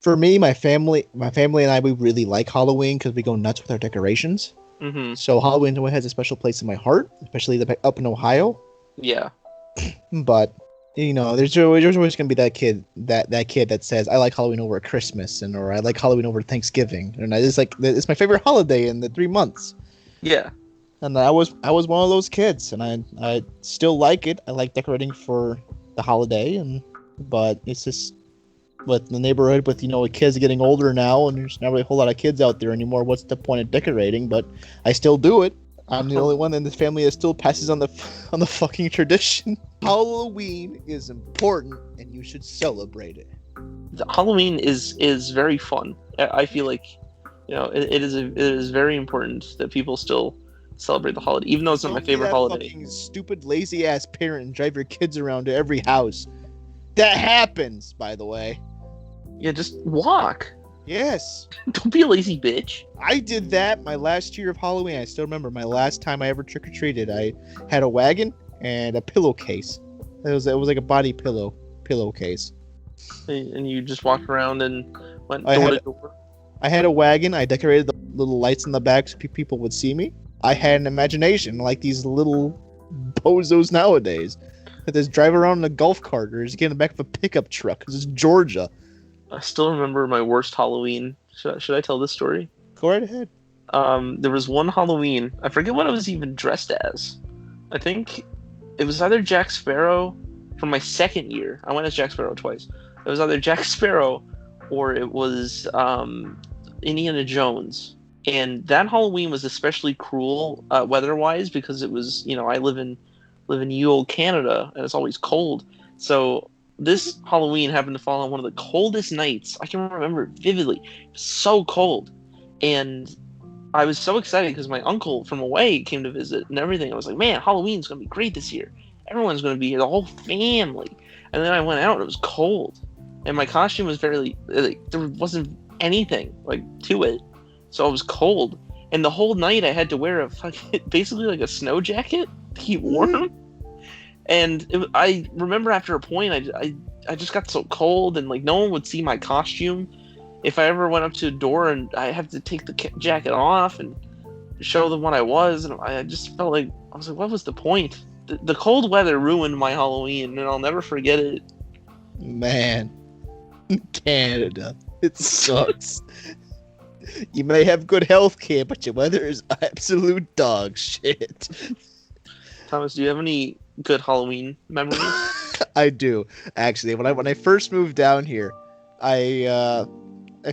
For me, my family and I, we really like Halloween because we go nuts with our decorations. Mm-hmm. So Halloween always has a special place in my heart, especially up in Ohio. Yeah. But there's always gonna be that kid that says I like Halloween over Christmas or I like Halloween over Thanksgiving, and it's my favorite holiday in the 3 months. Yeah. And I was one of those kids, and I still like it. I like decorating for the holiday, but it's just with the neighborhood with kids getting older now, and there's not really a whole lot of kids out there anymore. What's the point of decorating? But I still do it. I'm the only one in this family that still passes on the fucking tradition. Halloween is important, and you should celebrate it. Halloween is very fun. I feel like it is very important that people still celebrate the holiday, even though it's not my favorite holiday. Fucking stupid, lazy ass parent and drive your kids around to every house. That happens, by the way. Yeah, just walk. Yes. Don't be a lazy bitch. I did that my last year of Halloween. I still remember my last time I ever trick-or-treated. I had a wagon and a pillowcase. It was like a body pillowcase. And you just walked around and went door to door. I had a wagon. I decorated the little lights in the back so people would see me. I had an imagination like these little bozos nowadays that just drive around in a golf cart or just get in the back of a pickup truck because it's Georgia. I still remember my worst Halloween. Should I tell this story? Go right ahead. There was one Halloween. I forget what I was even dressed as. I think it was either Jack Sparrow for my second year. I went as Jack Sparrow twice. It was either Jack Sparrow or it was Indiana Jones. And that Halloween was especially cruel weather-wise because it was, I live in ye old Canada and it's always cold. So this Halloween happened to fall on one of the coldest nights. I can remember it vividly. It was so cold. And I was so excited because my uncle from away came to visit and everything. I was like, man, Halloween's going to be great this year. Everyone's going to be here, the whole family. And then I went out and it was cold. And my costume was there wasn't anything to it. So I was cold. And the whole night I had to wear basically like a snow jacket to keep warm. And I remember after a point, I just got so cold and no one would see my costume. If I ever went up to a door and I had to take the jacket off and show them what I was, and I just felt like, I was like, what was the point? The cold weather ruined my Halloween and I'll never forget it. Man, Canada, it sucks. You may have good health care, but your weather is absolute dog shit. Thomas, do you have any good Halloween memories? I do, actually. When I first moved down here, I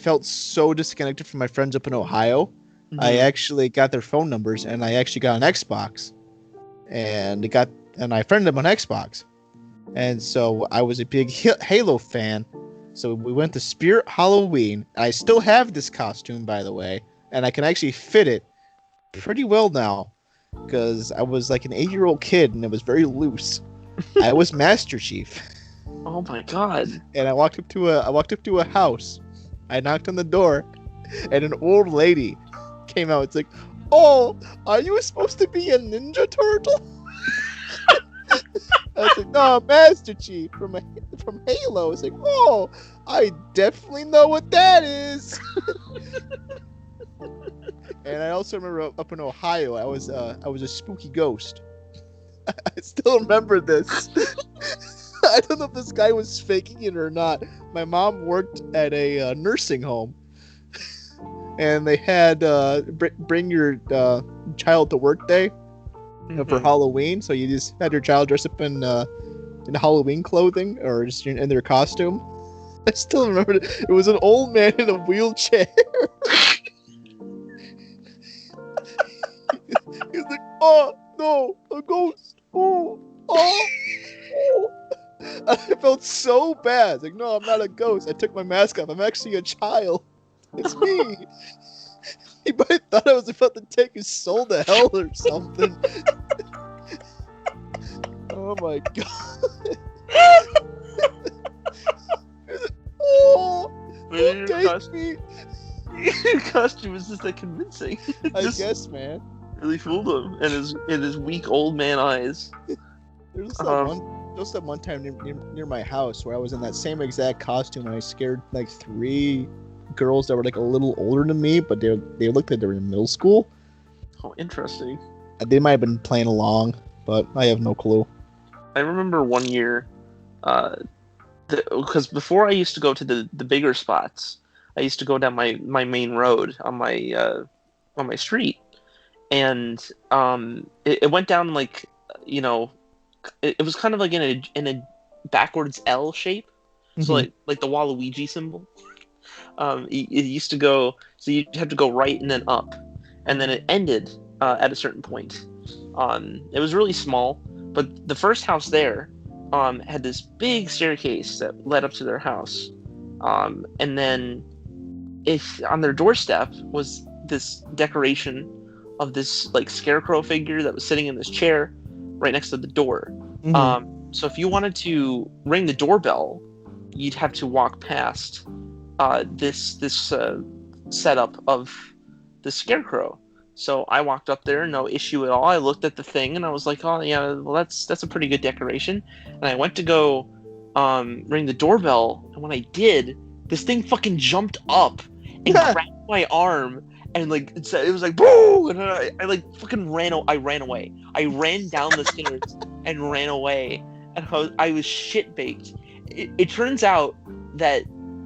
felt so disconnected from my friends up in Ohio. Mm-hmm. I actually got their phone numbers, and I actually got an Xbox, and I friended them on Xbox, and so I was a big Halo fan. So we went to Spirit Halloween. I still have this costume, by the way, and I can actually fit it pretty well now. Because I was like an 8-year-old kid and it was very loose. I was Master Chief. Oh my god! And I walked up to a house. I knocked on the door, and an old lady came out. It's like, "Oh, are you supposed to be a Ninja Turtle?" I was like, "No, Master Chief from Halo." It's like, "Oh, I definitely know what that is." And I also remember up in Ohio, I was a spooky ghost. I still remember this. I don't know if this guy was faking it or not. My mom worked at a nursing home, and they had bring your child to work day for Halloween. So you just had your child dress up in Halloween clothing or just in their costume. I still remember it was an old man in a wheelchair. He's like, "Oh no, a ghost! Oh. I felt so bad. It's like, "No, I'm not a ghost. I took my mask off. I'm actually a child. It's me." He might thought I was about to take his soul to hell or something. Oh my god. Oh, Maybe take me. Your costume was just that convincing. I guess, man. Really fooled him in his weak old man eyes. There's just that one time near my house where I was in that same exact costume and I scared like 3 girls that were like a little older than me, but they looked like they were in middle school. Oh, interesting. They might have been playing along, but I have no clue. I remember one year, because before I used to go to the bigger spots, I used to go down my main road on my street, and it went down like, you know, it was kind of like in a backwards L shape, so like the Waluigi symbol. It used to go, so you'd have to go right and then up, and then it ended at a certain point. It was really small, but the first house there had this big staircase that led up to their house, and then if on their doorstep was this decoration of this like scarecrow figure that was sitting in this chair right next to the door. So if you wanted to ring the doorbell, you'd have to walk past this setup of the scarecrow. So I walked up there, no issue at all. I looked at the thing and I was like, oh yeah, well that's a pretty good decoration. And I went to go ring the doorbell, and when I did, this thing fucking jumped up and grabbed my arm, and like it was like boo, and I like fucking ran away. I ran down the stairs and ran away, and I was shit baked. It turns out that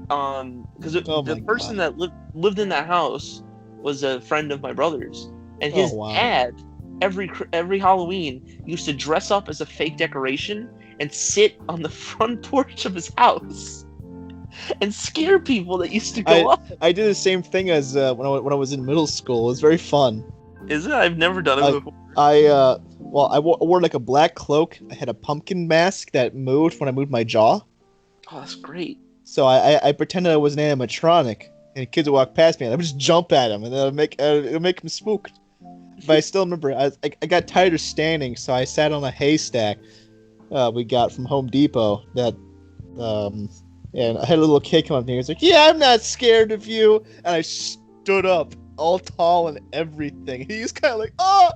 because the person that lived in that house was a friend of my brother's, and his dad every Halloween used to dress up as a fake decoration and sit on the front porch of his house and scare people that used to go up. I did the same thing as when I was in middle school. It was very fun. Is it? I've never done it before. I wore like a black cloak. I had a pumpkin mask that moved when I moved my jaw. Oh, that's great. So I pretended I was an animatronic, and kids would walk past me, and I would just jump at them, and it'll make them spooked. But I still remember, I got tired of standing, so I sat on a haystack we got from Home Depot. And I had a little kid come up to me. He was like, "Yeah, I'm not scared of you." And I stood up, all tall and everything. He was kind of like, "Oh!"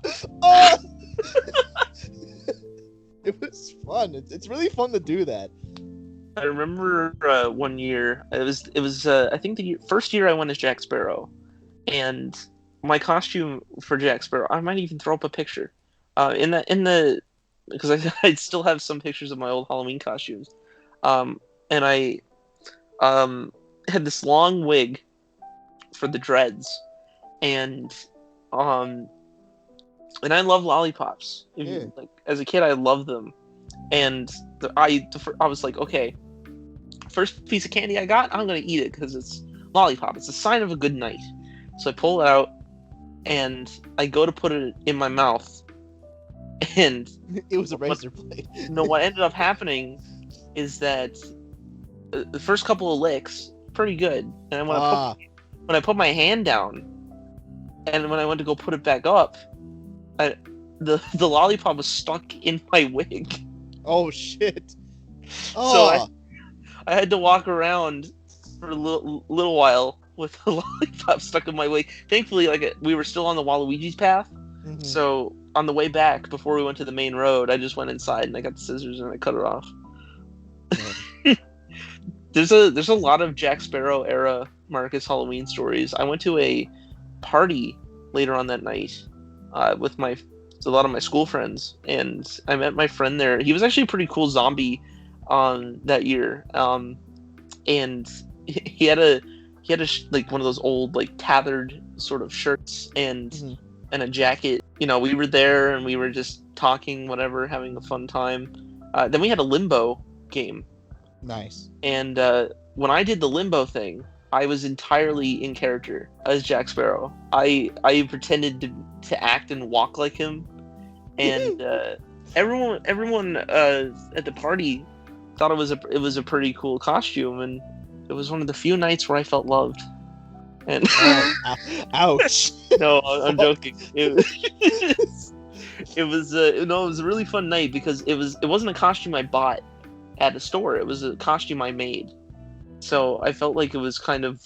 It was fun. It's really fun to do that. I remember one year. It was I think the first year I went as Jack Sparrow, and my costume for Jack Sparrow. I might even throw up a picture, because I still have some pictures of my old Halloween costumes, and I had this long wig for the dreads, and I love lollipops. Like as a kid, I loved them, and I was like, okay, first piece of candy I got, I'm gonna eat it because it's lollipop. It's a sign of a good night. So I pull it out, and I go to put it in my mouth, and it was a razor blade. No, what ended up happening is that the first couple of licks, pretty good, and when I put my hand down, and when I went to go put it back up, the lollipop was stuck in my wig. Oh shit! So I had to walk around for a little while with the lollipop stuck in my wig. Thankfully, we were still on the Waluigi's path, so on the way back before we went to the main road, I just went inside and I got the scissors and I cut it off. Yeah. There's a lot of Jack Sparrow era Marcus Halloween stories. I went to a party later on that night with a lot of my school friends, and I met my friend there. He was actually a pretty cool zombie that year, and he had a like one of those old like tethered sort of shirts and a jacket. You know, we were there and we were just talking, whatever, having a fun time. Then we had a limbo game. Nice. And when I did the limbo thing, I was entirely in character as Jack Sparrow. I pretended to act and walk like him, and everyone at the party thought it was a pretty cool costume, and it was one of the few nights where I felt loved. And ouch! No, I'm joking. It was a really fun night because it wasn't a costume I bought at a store. It was a costume I made. So I felt like it was kind of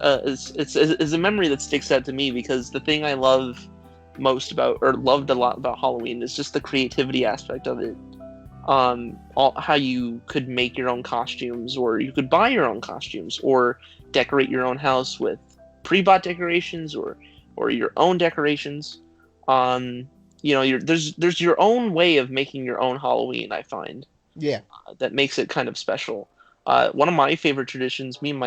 it's a memory that sticks out to me, because the thing I love most about, or loved a lot about Halloween, is just the creativity aspect of it. how you could make your own costumes, or you could buy your own costumes, or decorate your own house with pre-bought decorations, or your own decorations. There's your own way of making your own Halloween, I find, Yeah. that makes it kind of special. One of my favorite traditions, me and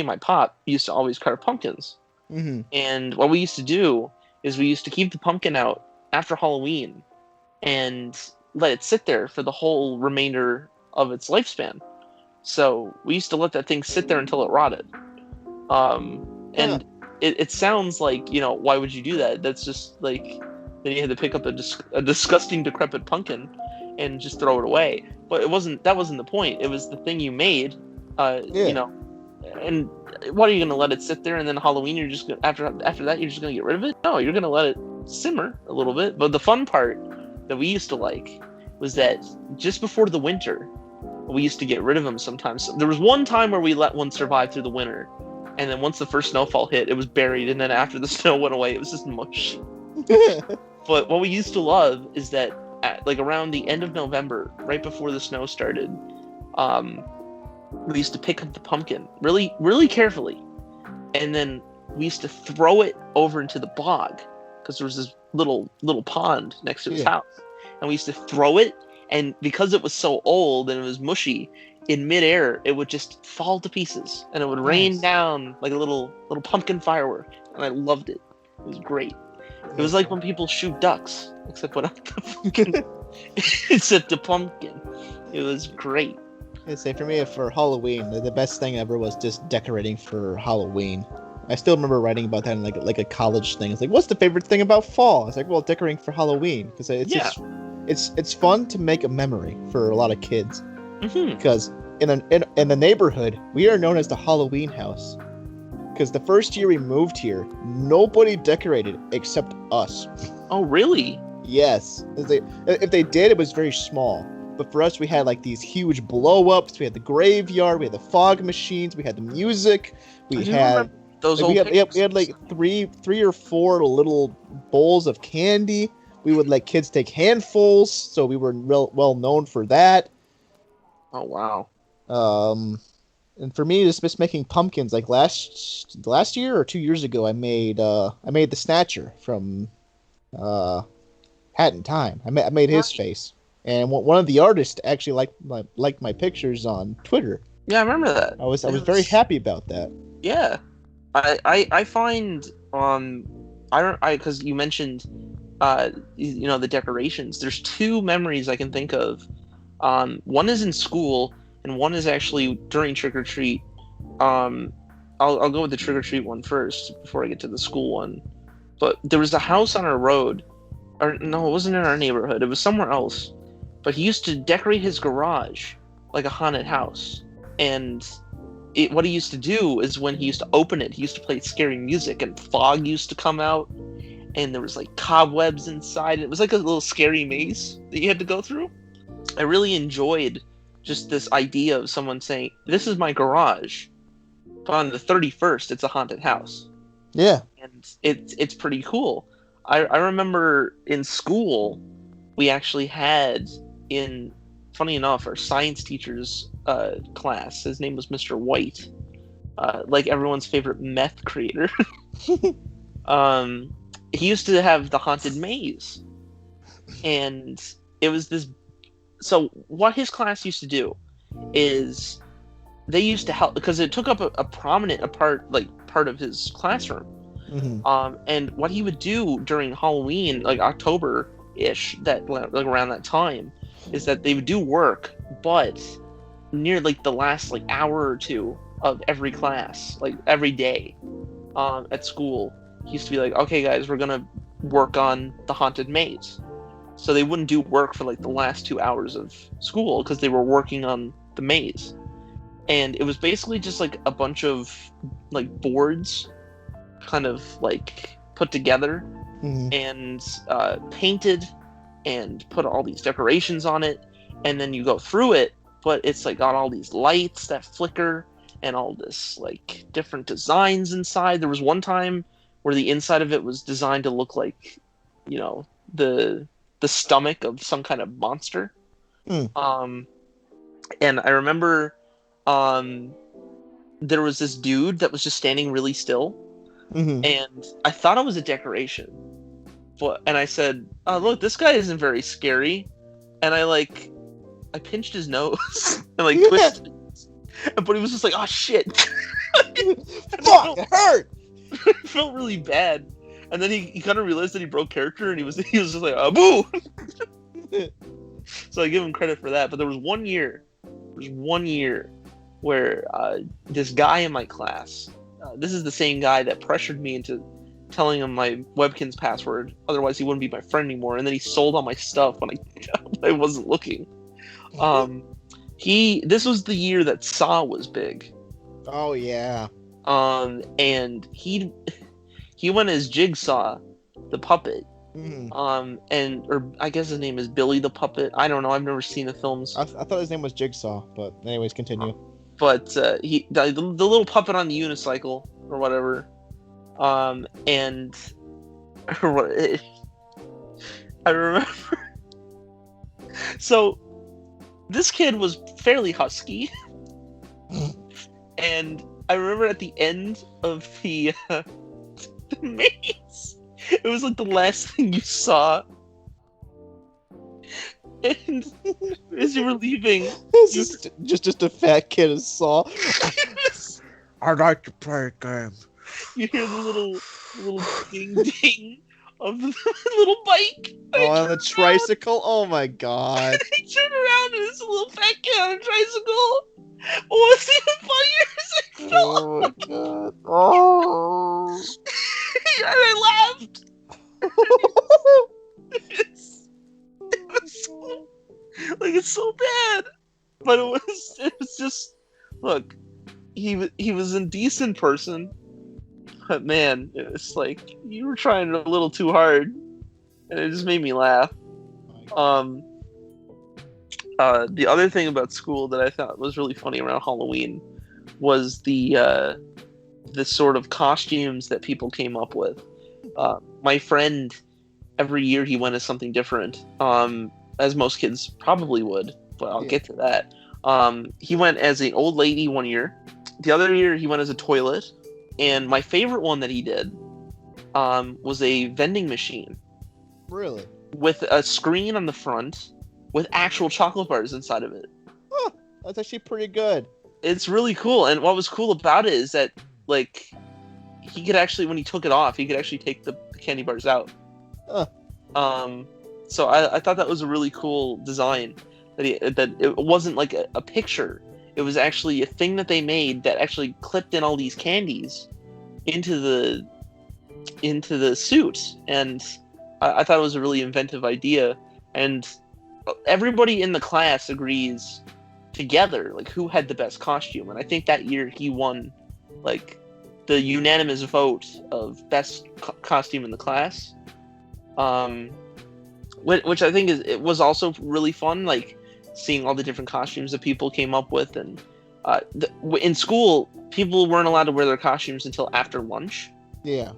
my pop used to always carve pumpkins. Mm-hmm. And what we used to do is we used to keep the pumpkin out after Halloween and let it sit there for the whole remainder of its lifespan. So we used to let that thing sit there until it rotted. And it sounds like, why would you do that? That's just like, then you had to pick up a disgusting, decrepit pumpkin and just throw it away. But that wasn't the point. It was the thing you made, and what are you going to let it sit there, and then Halloween you're just after that you're just going to get rid of it? No, you're going to let it simmer a little bit. But the fun part that we used to like was that just before the winter, we used to get rid of them sometimes. There was one time where we let one survive through the winter, and then once the first snowfall hit, it was buried, and then after the snow went away, it was just mush. But what we used to love is that around the end of November, right before the snow started, we used to pick up the pumpkin really, really carefully, and then we used to throw it over into the bog, because there was this little pond next to his house, and we used to throw it, and because it was so old and it was mushy, in midair it would just fall to pieces, and it would rain down like a little pumpkin firework, and I loved it. It was great. It was like when people shoot ducks, except without the pumpkin. Except the pumpkin. It was great. I'd say for me, for Halloween, the best thing ever was just decorating for Halloween. I still remember writing about that in like a college thing. It's like, what's the favorite thing about fall? It's like, well, decorating for Halloween, because it's fun to make a memory for a lot of kids. Because in the neighborhood, we are known as the Halloween house. Because the first year we moved here, nobody decorated except us. Oh, really? Yes. If they did, it was very small. But for us, we had like these huge blow-ups. We had the graveyard. We had the fog machines. We had the music. We had those we had like three or four little bowls of candy. We would let kids take handfuls, so we were well known for that. Oh, wow. And for me, just making pumpkins. Like last year or 2 years ago, I made the Snatcher from Hat in Time. I made his face, and one of the artists actually liked my pictures on Twitter. Yeah, I remember that. I was very happy about that. Yeah, I find because you mentioned the decorations. There's two memories I can think of. One is in school, and one is actually during trick or treat. I'll go with the trick or treat one first before I get to the school one. But there was a house on our road, or no, it wasn't in our neighborhood. It was somewhere else. But he used to decorate his garage like a haunted house. And what he used to do is when he used to open it, he used to play scary music, and fog used to come out, and there was like cobwebs inside. It was like a little scary maze that you had to go through. I really enjoyed just this idea of someone saying, "This is my garage, but on the 31st, it's a haunted house." Yeah, and it's pretty cool. I remember in school, we actually had funny enough, our science teacher's class. His name was Mr. White, like everyone's favorite meth creator. He used to have the haunted maze, and it was this. So what his class used to do is they used to help, because it took up a prominent part of his classroom. Mm-hmm. And what he would do during Halloween, like October-ish, around that time, is that they would do work, but near like the last hour or two of every class, like every day, at school, he used to be like, "Okay, guys, we're gonna work on the haunted maze." So they wouldn't do work for like the last 2 hours of school because they were working on the maze. And it was basically just like a bunch of like boards kind of like put together and painted and put all these decorations on it. And then you go through it, but it's like got all these lights that flicker and all this like different designs inside. There was one time where the inside of it was designed to look like, the stomach of some kind of monster. Hmm. And I remember there was this dude that was just standing really still, Mm-hmm. and I thought it was a decoration. And I said, "Oh, look, this guy isn't very scary." And I pinched his nose and twisted it. But he was just like, "Oh shit." Fuck, it hurt. It felt really bad. And then he kind of realized that he broke character, and he was just like, "Boo!" So I give him credit for that. But there was one year where this guy in my class, this is the same guy that pressured me into telling him my Webkinz password, otherwise he wouldn't be my friend anymore. And then he sold all my stuff when I wasn't looking. This was the year that Saw was big. Oh yeah. And he went as Jigsaw, the puppet. Mm-hmm. Or I guess his name is Billy the Puppet. I don't know. I've never seen the films. I thought his name was Jigsaw, but anyways, continue. But the little puppet on the unicycle or whatever. And I remember. So this kid was fairly husky, and I remember at the end of the maze, it was like the last thing you saw. And as you were leaving, just a fat kid of Saw. I'd like to play a game. You hear the little ding ding of the little bike. Oh, on the tricycle? Oh my god. I turn around and it's a little fat kid on a tricycle. What's even funnier is I fell Oh my god. Oh. and I laughed. It's so bad. But it was just, look, he was a decent person. But man, it's like you were trying a little too hard, and it just made me laugh. The other thing about school that I thought was really funny around Halloween was the sort of costumes that people came up with. My friend, every year he went as something different, as most kids probably would, but I'll get to that. He went as an old lady one year. The other year he went as a toilet. And my favorite one that he did was a vending machine. Really? With a screen on the front with actual chocolate bars inside of it. Huh, that's actually pretty good. It's really cool. And what was cool about it is that, he could actually, when he took it off, he could actually take the candy bars out. Huh. So I thought that was a really cool design. That it wasn't like a picture. It was actually a thing that they made that actually clipped in all these candies into the suit, and I thought it was a really inventive idea. And everybody in the class agrees together who had the best costume, and I think that year he won the unanimous vote of best costume in the class. Which I think it was also really fun, seeing all the different costumes that people came up with. And in school, people weren't allowed to wear their costumes until after lunch. Yeah.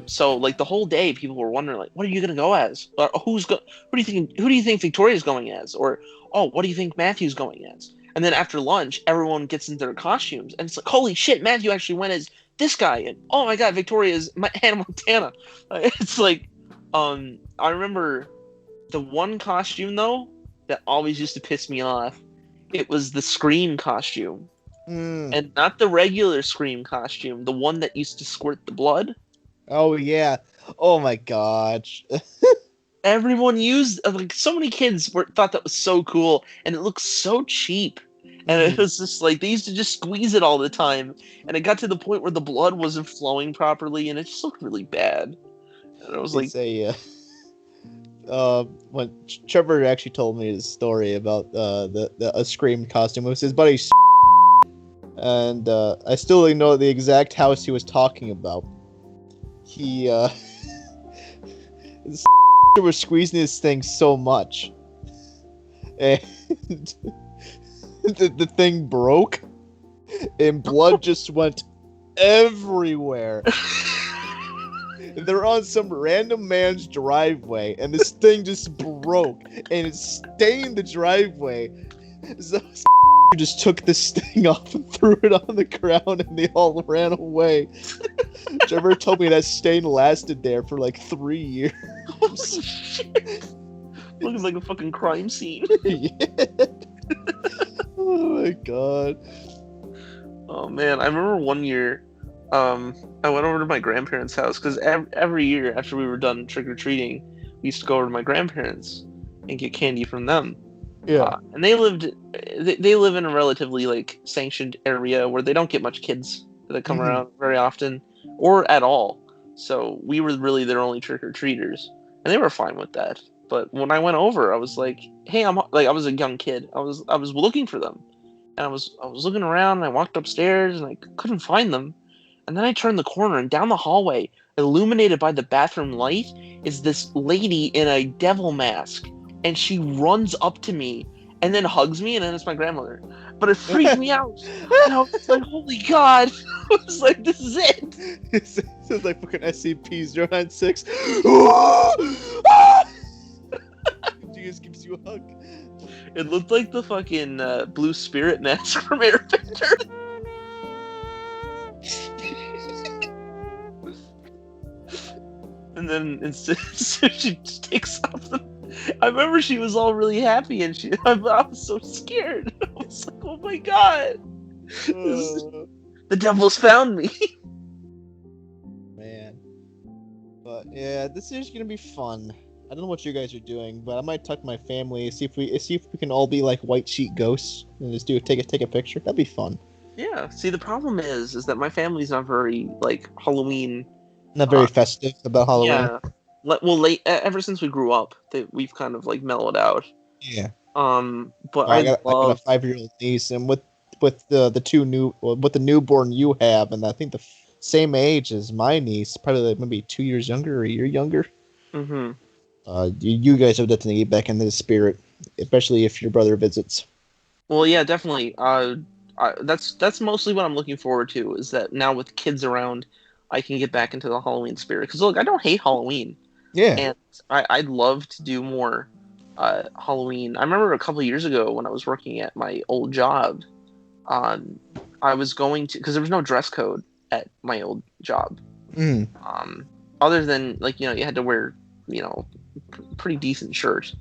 So the whole day, people were wondering what are you gonna go as? Who do you think Victoria's going as? Or what do you think Matthew's going as? And then after lunch, everyone gets into their costumes, and it's like, holy shit, Matthew actually went as this guy, and oh my god, Victoria's Hannah Montana. It's I remember the one costume though that always used to piss me off. It was the Scream costume. And not the regular Scream costume, the one that used to squirt the blood. Oh yeah. Oh my gosh. Everyone used, so many kids thought that was so cool, and it looked so cheap. And it was just they used to just squeeze it all the time, and it got to the point where the blood wasn't flowing properly, and it just looked really bad. And I was when Trevor actually told me his story about a Scream costume, it was his buddy, and I still didn't know the exact house he was talking about. He was squeezing this thing so much, and the thing broke, and blood just went everywhere. and they're on some random man's driveway, and this thing just broke, and it stained the driveway. So just took this thing off and threw it on the ground, and they all ran away. Trevor told me that stain lasted there for like 3 years. Holy shit. Looks like a fucking crime scene. Yeah. Oh my god. Oh man, I remember one year, I went over to my grandparents' house because every year after we were done trick or treating, we used to go over to my grandparents and get candy from them. Yeah. And they live in a relatively like sanctioned area where they don't get much kids that come around very often or at all. So we were really their only trick or treaters, and they were fine with that. But when I went over, I was like, "Hey, I was a young kid. I was looking for them, and I was looking around, and I walked upstairs, and I couldn't find them. And then I turned the corner, and down the hallway, illuminated by the bathroom light, is this lady in a devil mask, and she runs up to me and then hugs me, and then it's my grandmother. But it freaked me out. And I was like, holy God. I was like, this is it. It sounds like fucking SCP-096. She just gives you a hug. It looked like the fucking blue spirit mask from Airbender. And then she just takes off I remember she was all really happy, and I was so scared. I was like, oh my God. The devil's found me. Man. But yeah, this year's gonna be fun. I don't know what you guys are doing, but I might talk to my family, see if we can all be like white sheet ghosts and just take a picture. That'd be fun. Yeah. See, the problem is that my family's not very like Halloween. Not very festive about Halloween. Yeah. Well, ever since we grew up, we've kind of like mellowed out. Yeah. But I got a 5-year-old niece, and with the newborn you have, and I think the same age as my niece, probably like maybe 2 years younger or a year younger. Mm-hmm. You guys have definitely get back into the spirit, especially if your brother visits. Well, yeah, definitely. That's mostly what I'm looking forward to. Is that now with kids around, I can get back into the Halloween spirit. Because look, I don't hate Halloween. Yeah. And I'd love to do more Halloween. I remember a couple of years ago when I was working at my old job, I was going to, because there was no dress code at my old job. Other than like you had to wear pretty decent shirt.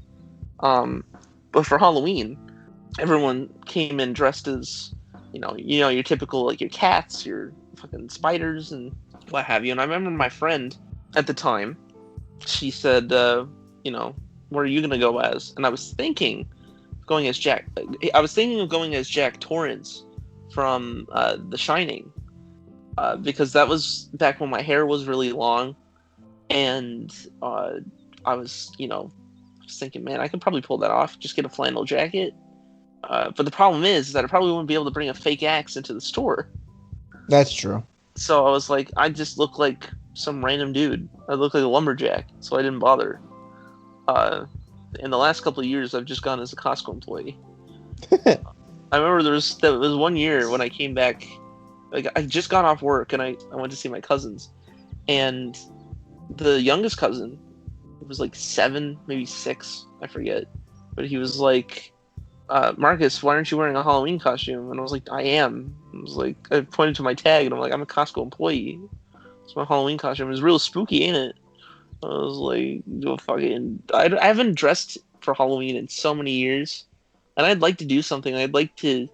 But for Halloween, everyone came in dressed as your typical like your cats, your fucking spiders, and what have you. And I remember my friend at the time, she said, what are you gonna go as? And I was thinking of going as Jack Torrance from The Shining, because that was back when my hair was really long, and I was thinking, man, I could probably pull that off, just get a flannel jacket. But the problem is that I probably wouldn't be able to bring a fake axe into the store. That's true. So I was like, I just look like some random dude. I look like a lumberjack, so I didn't bother. In the last couple of years, I've just gone as a Costco employee. I remember there was 1 year when I came back, like I just got off work and I went to see my cousins, and the youngest cousin was like 7, maybe 6, I forget, but he was like, Marcus, why aren't you wearing a Halloween costume? And I was like, I am. I pointed to my tag, and I'm like, I'm a Costco employee. It's my Halloween costume. It's real spooky, ain't it? I was like, I haven't dressed for Halloween in so many years, and I'd like to do something. I'd like to,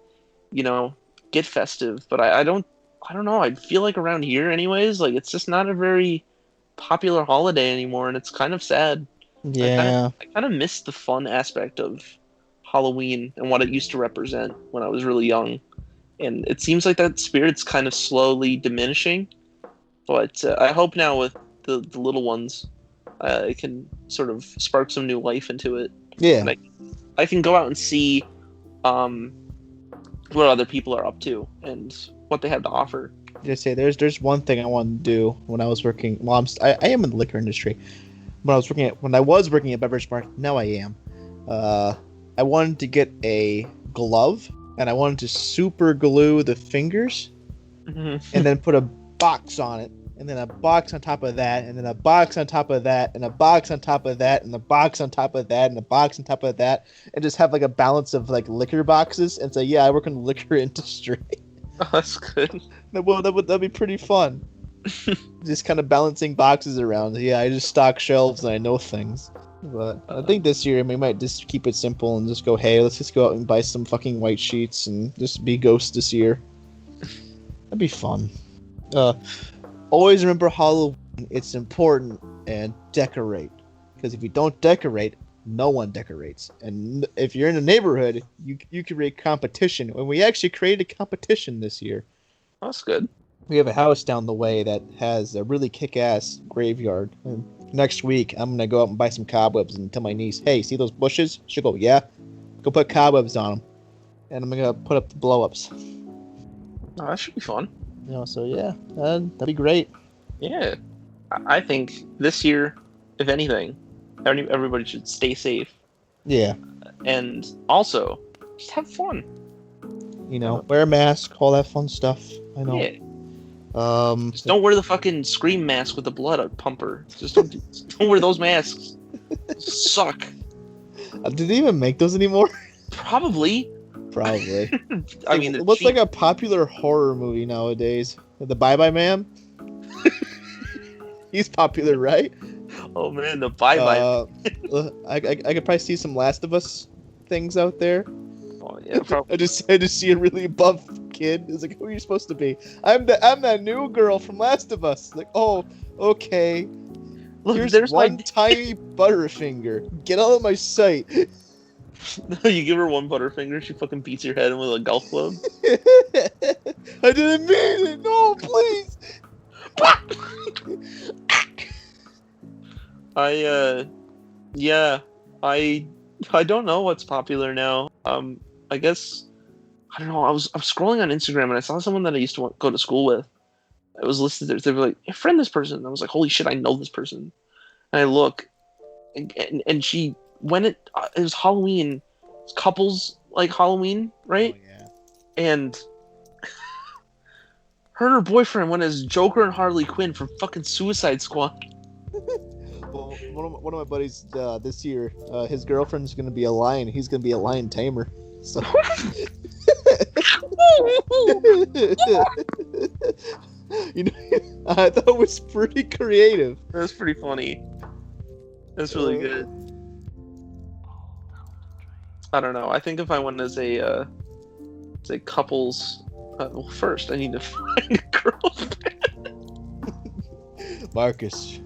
get festive, but I don't know. I feel like around here, anyways, like it's just not a very popular holiday anymore, and it's kind of sad. Yeah. I kind of miss the fun aspect of Halloween and what it used to represent when I was really young, and it seems like that spirit's kind of slowly diminishing. But I hope now with the little ones, it can sort of spark some new life into it. Yeah. And I can go out and see what other people are up to and what they have to offer. Just say there's one thing I wanted to do when I was working. Well, I am in the liquor industry. When I was working at Beverage Mart, now I am. I wanted to get a glove, and I wanted to super glue the fingers, and then put a box on it, and then a box on top of that, and then a box on top of that, and a box on top of that, and a box on top of that, and a box on top of that, and just have like a balance of like liquor boxes and say, yeah, I work in the liquor industry. Oh, that's good. That'd be pretty fun. Just kind of balancing boxes around. Yeah, I just stock shelves and I know things. But I think this year we might just keep it simple and just go, hey, let's just go out and buy some fucking white sheets and just be ghosts this year. That'd be fun. Always remember Halloween. It's important, and decorate. Because if you don't decorate, no one decorates. And if you're in a neighborhood, you create competition. When we actually created a competition this year. That's good. We have a house down the way that has a really kick-ass graveyard. And next week, I'm going to go out and buy some cobwebs and tell my niece, hey, see those bushes? She'll go, yeah. Go put cobwebs on them. And I'm going to put up the blow-ups. Oh, that should be fun. You know, so yeah, that'd be great. Yeah. I think this year, if anything, everybody should stay safe. Yeah. And also, just have fun. You know, wear a mask, all that fun stuff. I know. Yeah. Just don't wear the fucking scream mask with the blood pumper. Just don't wear those masks. Suck. Did they even make those anymore? Probably. I mean, what's like a popular horror movie nowadays? The Bye Bye Man. He's popular, right? Oh man, the Bye Bye. I could probably see some Last of Us things out there. Oh yeah, probably. I just see a really buff kid. It's like, who are you supposed to be? I'm that new girl from Last of Us. Like, oh, okay. Look, there's one tiny Butterfinger. Get out of my sight. You give her one Butterfinger, she fucking beats your head in with a golf club. I didn't mean it. No, please. I don't know what's popular now. I guess I don't know. I was scrolling on Instagram and I saw someone that I used to go to school with. I was listed there. They were like, hey, friend this person. And I was like, holy shit, I know this person. And I look, and she when it was Halloween, it's couples like Halloween, right? Oh, yeah. And her and her boyfriend went as Joker and Harley Quinn from fucking Suicide Squad. Well, one of my buddies this year, his girlfriend's gonna be a lion. He's gonna be a lion tamer. So. You know, I thought it was pretty creative. That was pretty funny. That's really good. I don't know. I think if I went as a couples, well, first I need to find a girlfriend. Marcus,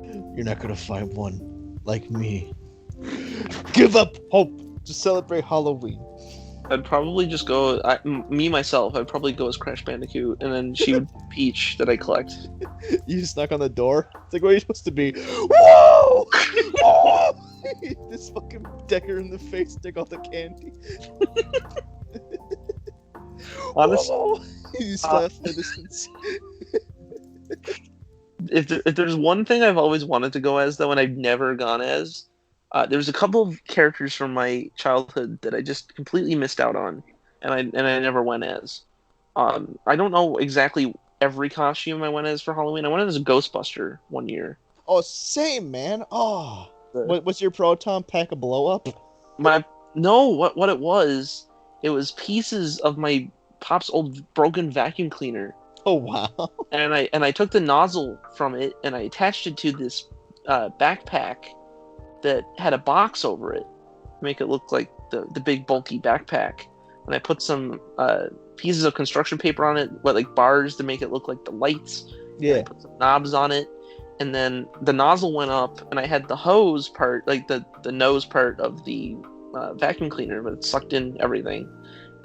you're not gonna find one like me. Give up hope to celebrate Halloween. I'd probably just go. Myself, I'd probably go as Crash Bandicoot, and then she would be Peach that I collect. You just knock on the door. It's like, where are you supposed to be? Whoa! Whoa! This fucking Decker in the face, take all the candy. Honestly, you laugh at the distance. If there's one thing I've always wanted to go as, though, and I've never gone as, there's a couple of characters from my childhood that I just completely missed out on, and I never went as. I don't know exactly every costume I went as for Halloween. I went as a Ghostbuster one year. Oh, same, man. Oh, what's your proton pack a blow up? What it was pieces of my pop's old broken vacuum cleaner. Oh wow! And I took the nozzle from it and I attached it to this backpack that had a box over it to make it look like the big bulky backpack. And I put some pieces of construction paper on it, like bars to make it look like the lights. Yeah. I put some knobs on it, and then the nozzle went up, and I had the hose part, like the nose part of the vacuum cleaner, but it sucked in everything.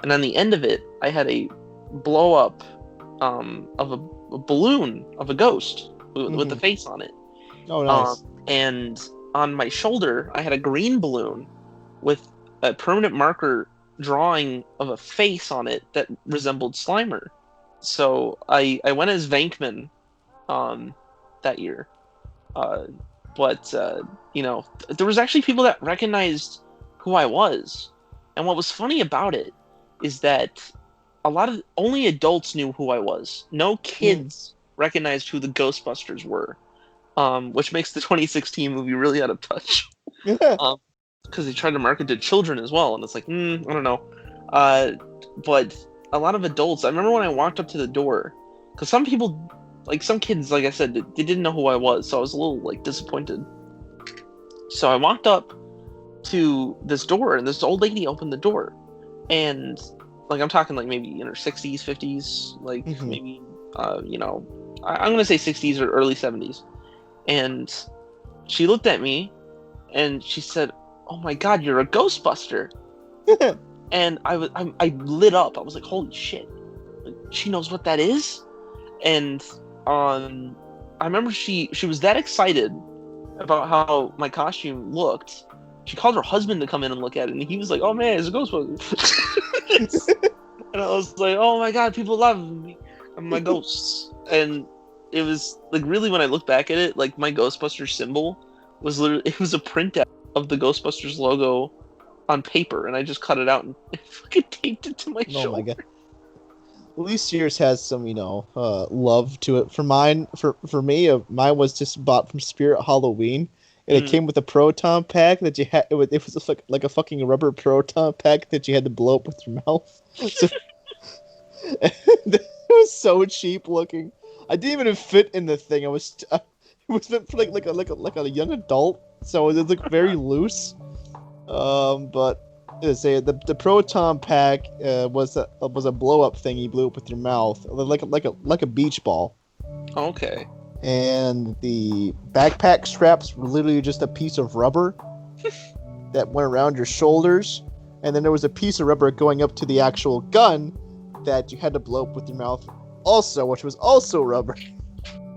And on the end of it, I had a blow up of a balloon of a ghost with the face on it. Oh, nice. And on my shoulder, I had a green balloon with a permanent marker drawing of a face on it that resembled Slimer. So I went as Venkman that year. But there was actually people that recognized who I was. And what was funny about it is that only adults knew who I was. No kids recognized who the Ghostbusters were, which makes the 2016 movie really out of touch. Because they tried to market to children as well, and it's like, I don't know. But a lot of adults, I remember when I walked up to the door, because some people, like some kids, like I said, they didn't know who I was, so I was a little like disappointed. So I walked up to this door, and this old lady opened the door, and like I'm talking like maybe in her 60s, 50s, like maybe I'm gonna say 60s or early 70s, and she looked at me, and she said, "Oh my God, you're a Ghostbuster!" And I lit up. I was like, "Holy shit! Like, she knows what that is." And I remember she was that excited about how my costume looked. She called her husband to come in and look at it, and he was like, "Oh man, it's a Ghostbuster!" And I was like, "Oh my God, people love me and my ghosts." And it was like, really, when I look back at it, like my Ghostbusters symbol was literally, it was a printout of the Ghostbusters logo on paper, and I just cut it out and fucking taped it to my shoulder. Oh my God. At least yours has some, love to it. For mine, for me, mine was just bought from Spirit Halloween, and it came with a proton pack that you had. It was like a fucking rubber proton pack that you had to blow up with your mouth. So, it was so cheap looking. I didn't even fit in the thing. It was meant for like a young adult, so it looked very loose. But the proton pack was a blow up thing you blew up with your mouth, like a beach ball. Okay. And the backpack straps were literally just a piece of rubber that went around your shoulders, and then there was a piece of rubber going up to the actual gun that you had to blow up with your mouth also, which was also rubber.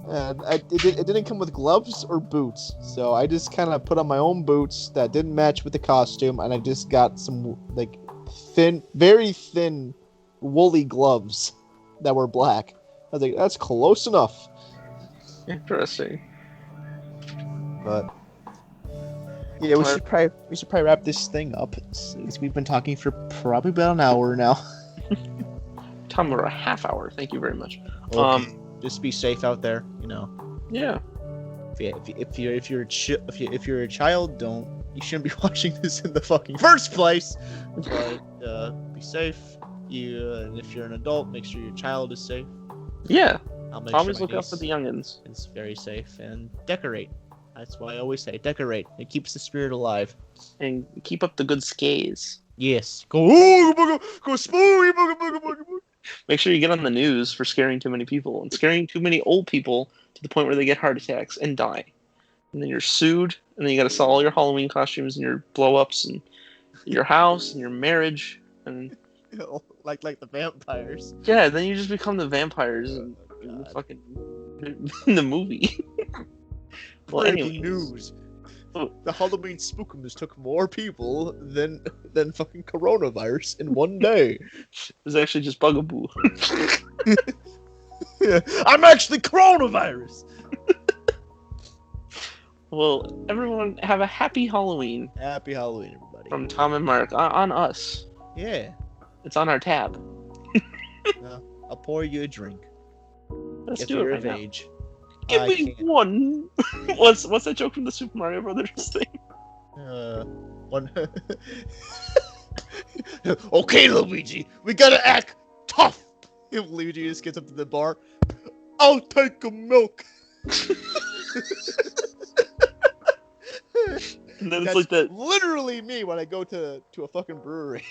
And it didn't come with gloves or boots, so I just kind of put on my own boots that didn't match with the costume, and I just got some like very thin, woolly gloves that were black. I was like, that's close enough. Interesting. But yeah, we should probably wrap this thing up. We've been talking for probably about an hour now. Tom, we're a half hour. Thank you very much. Okay. Just be safe out there, Yeah. If you're a child, you shouldn't be watching this in the fucking first place. But be safe. And if you're an adult, make sure your child is safe. Yeah. Always look out for the youngins. It's very safe, and decorate. That's why I always say decorate. It keeps the spirit alive. And keep up the good skays. Yes. Go spooky. Make sure you get on the news for scaring too many people and scaring too many old people to the point where they get heart attacks and die. And then you're sued, and then you got to sell all your Halloween costumes and your blow-ups and your house and your marriage and like the vampires. Yeah, then you just become the vampires in the fucking in the movie. Well, Breaking news. The Halloween Spookamus took more people than fucking coronavirus in one day. It was actually just Bugaboo. Yeah, I'm actually coronavirus. Well, everyone have a happy Halloween. Happy Halloween, everybody. From Tom and Mark on us. Yeah. It's on our tab. I'll pour you a drink. Let's if do you're it of right now. age. Give me one. What's that joke from the Super Mario Brothers thing? One. Okay, Luigi, we gotta act tough. If Luigi just gets up to the bar, I'll take a milk. And then That's it's like that. Literally me when I go to a fucking brewery.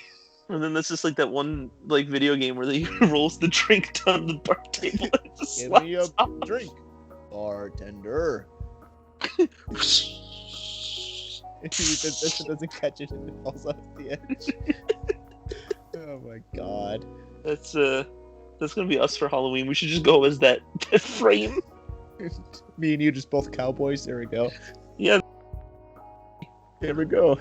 And then that's just like that one like video game where they rolls the drink down the bar table and just Give me a slaps off. drink, bartender. It doesn't catch it and it falls off the edge. Oh my god. That's gonna be us for Halloween. We should just go as that frame. Me and you just both cowboys. There we go. Yeah. There we go.